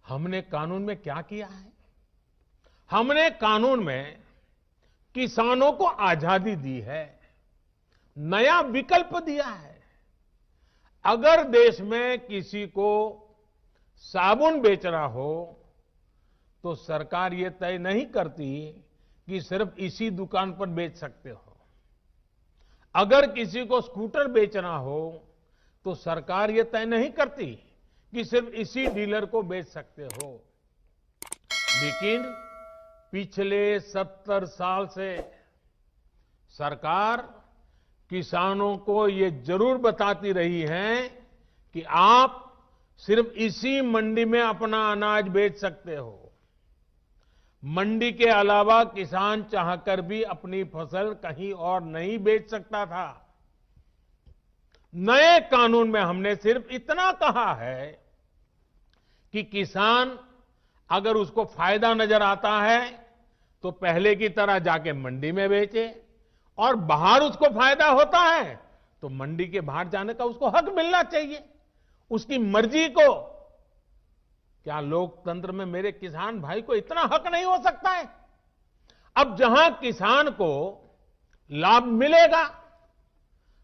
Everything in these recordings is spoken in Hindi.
हमने कानून में क्या किया है? हमने कानून में किसानों को आजादी दी है, नया विकल्प दिया है। अगर देश में किसी को साबुन बेचना हो तो सरकार ये तय नहीं करती कि सिर्फ इसी दुकान पर बेच सकते हो। अगर किसी को स्कूटर बेचना हो तो सरकार ये तय नहीं करती कि सिर्फ इसी डीलर को बेच सकते हो। लेकिन पिछले 70 साल से सरकार किसानों को ये जरूर बताती रही है कि आप सिर्फ इसी मंडी में अपना अनाज बेच सकते हो। मंडी के अलावा किसान चाहकर भी अपनी फसल कहीं और नहीं बेच सकता था। नए कानून में हमने सिर्फ इतना कहा है कि किसान अगर उसको फायदा नजर आता है तो पहले की तरह जाके मंडी में बेचे, और बाहर उसको फायदा होता है तो मंडी के बाहर जाने का उसको हक मिलना चाहिए, उसकी मर्जी को। क्या लोकतंत्र में मेरे किसान भाई को इतना हक नहीं हो सकता है? अब जहां किसान को लाभ मिलेगा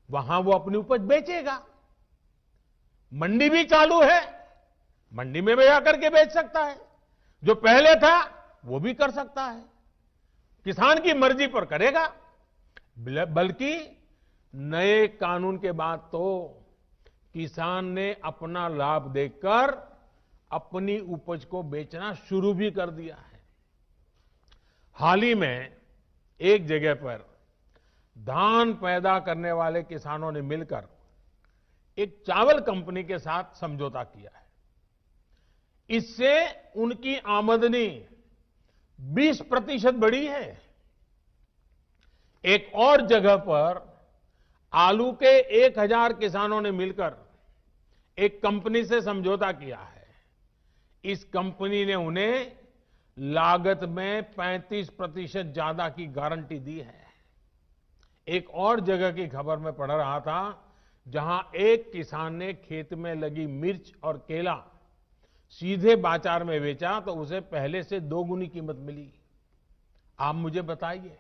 वहां वो अपनी उपज बेचेगा। मंडी भी चालू है, मंडी में भी जाकर के बेच सकता है। जो पहले था वो भी कर सकता है, किसान की मर्जी पर करेगा। बल्कि नए कानून के बाद तो किसान ने अपना लाभ देखकर अपनी उपज को बेचना शुरू भी कर दिया है। हाल ही में एक जगह पर धान पैदा करने वाले किसानों ने मिलकर एक चावल कंपनी के साथ समझौता किया है। इससे उनकी आमदनी 20% बढ़ी है। एक और जगह पर आलू के 1000 किसानों ने मिलकर एक कंपनी से समझौता किया है। इस कंपनी ने उन्हें लागत में 35% ज्यादा की गारंटी दी है। एक और जगह की खबर में पढ़ रहा था, जहां एक किसान ने खेत में लगी मिर्च और केला सीधे बाजार में बेचा तो उसे पहले से 2 गुनी कीमत मिली। आप मुझे बताइए,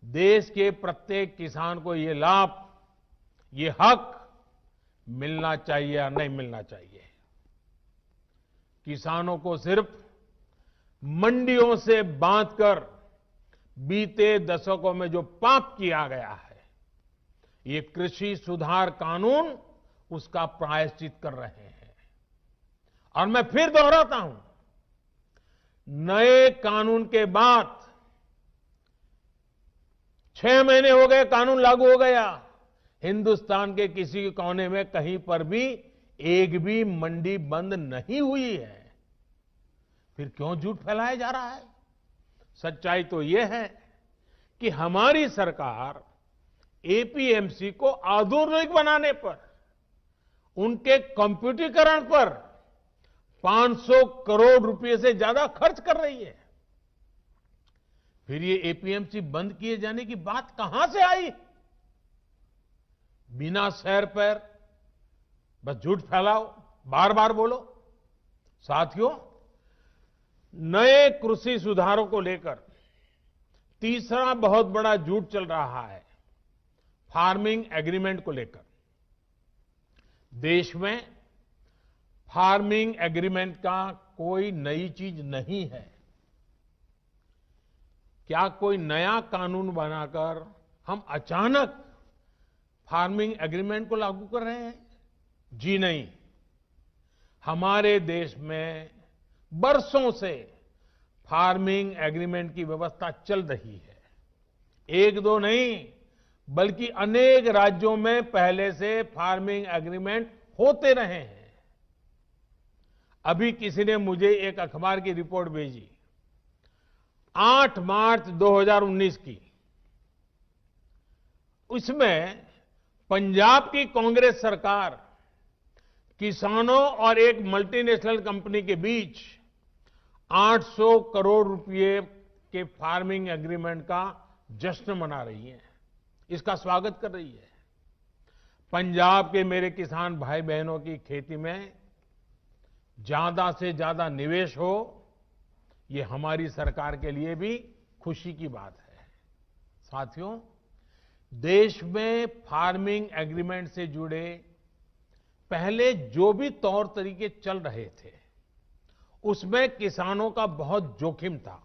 देश के प्रत्येक किसान को ये लाभ, ये हक मिलना चाहिए या नहीं मिलना चाहिए? किसानों को सिर्फ मंडियों से बांधकर बीते दशकों में जो पाप किया गया है, ये कृषि सुधार कानून उसका प्रायश्चित कर रहे हैं। और मैं फिर दोहराता हूं, नए कानून के बाद 6 महीने हो गए, कानून लागू हो गया, हिंदुस्तान के किसी कोने में कहीं पर भी एक भी मंडी बंद नहीं हुई है। फिर क्यों झूठ फैलाया जा रहा है? सच्चाई तो यह है कि हमारी सरकार एपीएमसी को आधुनिक बनाने पर, उनके कंप्यूटरीकरण पर 500 करोड़ रुपए से ज्यादा खर्च कर रही है। फिर ये एपीएमसी बंद किए जाने की बात कहां से आई? बिना सैर पैर बस झूठ फैलाओ, बार बार बोलो। साथियों, नए कृषि सुधारों को लेकर तीसरा बहुत बड़ा झूठ चल रहा है, फार्मिंग एग्रीमेंट को लेकर। देश में फार्मिंग एग्रीमेंट का कोई नई चीज नहीं है। क्या कोई नया कानून बनाकर हम अचानक फार्मिंग एग्रीमेंट को लागू कर रहे हैं? जी नहीं। हमारे देश में बरसों से फार्मिंग एग्रीमेंट की व्यवस्था चल रही है। एक दो नहीं, बल्कि अनेक राज्यों में पहले से फार्मिंग एग्रीमेंट होते रहे हैं। अभी किसी ने मुझे एक अखबार की रिपोर्ट भेजी, 8 मार्च 2019 की। उसमें पंजाब की कांग्रेस सरकार किसानों और एक मल्टीनेशनल कंपनी के बीच 800 करोड़ रुपए के फार्मिंग एग्रीमेंट का जश्न मना रही है, इसका स्वागत कर रही है। पंजाब के मेरे किसान भाई बहनों की खेती में ज्यादा से ज्यादा निवेश हो, ये हमारी सरकार के लिए भी खुशी की बात है। साथियों, देश में फार्मिंग एग्रीमेंट से जुड़े पहले जो भी तौर तरीके चल रहे थे, उसमें किसानों का बहुत जोखिम था,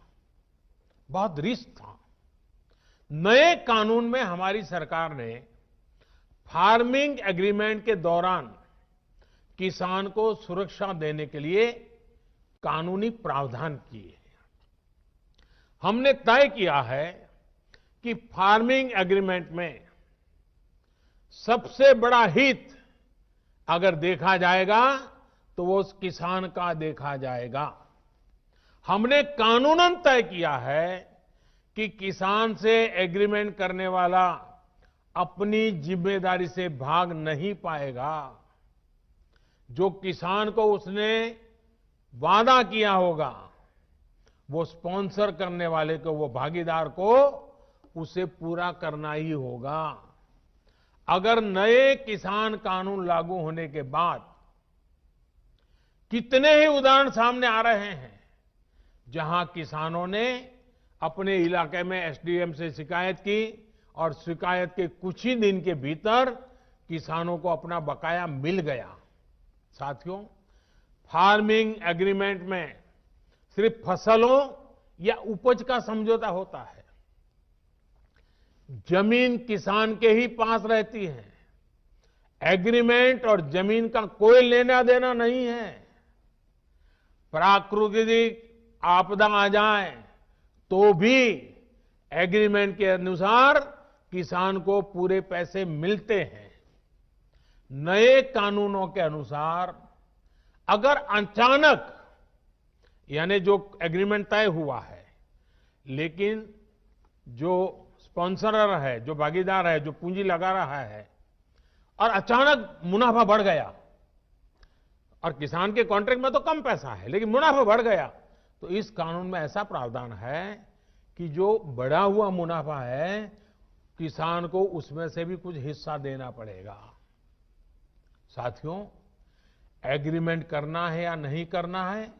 बहुत रिस्क था। नए कानून में हमारी सरकार ने फार्मिंग एग्रीमेंट के दौरान किसान को सुरक्षा देने के लिए कानूनी प्रावधान किए। हमने तय किया है कि फार्मिंग एग्रीमेंट में सबसे बड़ा हित अगर देखा जाएगा तो वो उस किसान का देखा जाएगा। हमने कानूनन तय किया है कि किसान से एग्रीमेंट करने वाला अपनी जिम्मेदारी से भाग नहीं पाएगा। जो किसान को उसने वादा किया होगा, वो स्पॉन्सर करने वाले को, वो भागीदार को उसे पूरा करना ही होगा। अगर नए किसान कानून लागू होने के बाद कितने ही उदाहरण सामने आ रहे हैं जहां किसानों ने अपने इलाके में एसडीएम से शिकायत की और शिकायत के कुछ ही दिन के भीतर किसानों को अपना बकाया मिल गया। साथियों, फार्मिंग एग्रीमेंट में सिर्फ फसलों या उपज का समझौता होता है। जमीन किसान के ही पास रहती है। एग्रीमेंट और जमीन का कोई लेना देना नहीं है। प्राकृतिक आपदा आ जाए तो भी एग्रीमेंट के अनुसार किसान को पूरे पैसे मिलते हैं। नए कानूनों के अनुसार अगर अचानक, यानी जो एग्रीमेंट तय हुआ है, लेकिन जो स्पॉन्सरर है, जो भागीदार है, जो पूंजी लगा रहा है, और अचानक मुनाफा बढ़ गया, और किसान के कॉन्ट्रैक्ट में तो कम पैसा है लेकिन मुनाफा बढ़ गया, तो इस कानून में ऐसा प्रावधान है कि जो बढ़ा हुआ मुनाफा है, किसान को उसमें से भी कुछ हिस्सा देना पड़ेगा। साथियों, एग्रीमेंट करना है या नहीं करना है,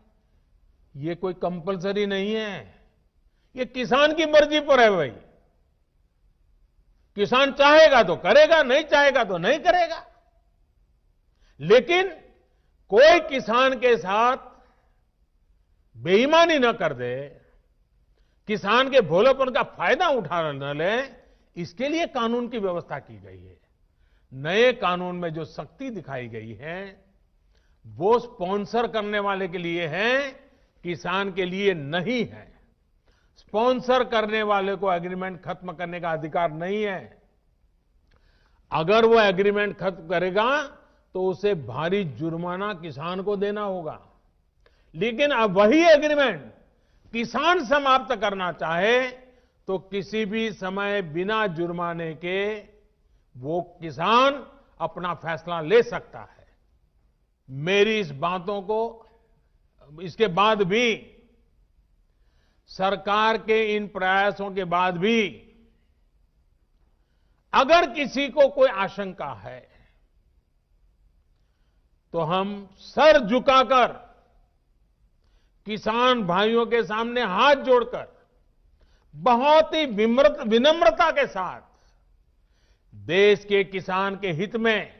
ये कोई कंपलसरी नहीं है। ये किसान की मर्जी पर है भाई। किसान चाहेगा तो करेगा, नहीं चाहेगा तो नहीं करेगा। लेकिन कोई किसान के साथ बेईमानी न कर दे, किसान के भोलेपन का फायदा उठा न ले, इसके लिए कानून की व्यवस्था की गई है। नए कानून में जो सख्ती दिखाई गई है वो स्पॉन्सर करने वाले के लिए है, किसान के लिए नहीं है। स्पॉन्सर करने वाले को एग्रीमेंट खत्म करने का अधिकार नहीं है। अगर वो एग्रीमेंट खत्म करेगा तो उसे भारी जुर्माना किसान को देना होगा। लेकिन अब वही एग्रीमेंट किसान समाप्त करना चाहे तो किसी भी समय बिना जुर्माने के वो किसान अपना फैसला ले सकता है। मेरी इस बातों को, इसके बाद भी, सरकार के इन प्रयासों के बाद भी अगर किसी को कोई आशंका है तो हम सर झुकाकर किसान भाइयों के सामने हाथ जोड़कर बहुत ही विनम्रता के साथ देश के किसान के हित में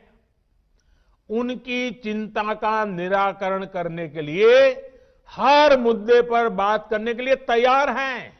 उनकी चिंता का निराकरण करने के लिए हर मुद्दे पर बात करने के लिए तैयार हैं।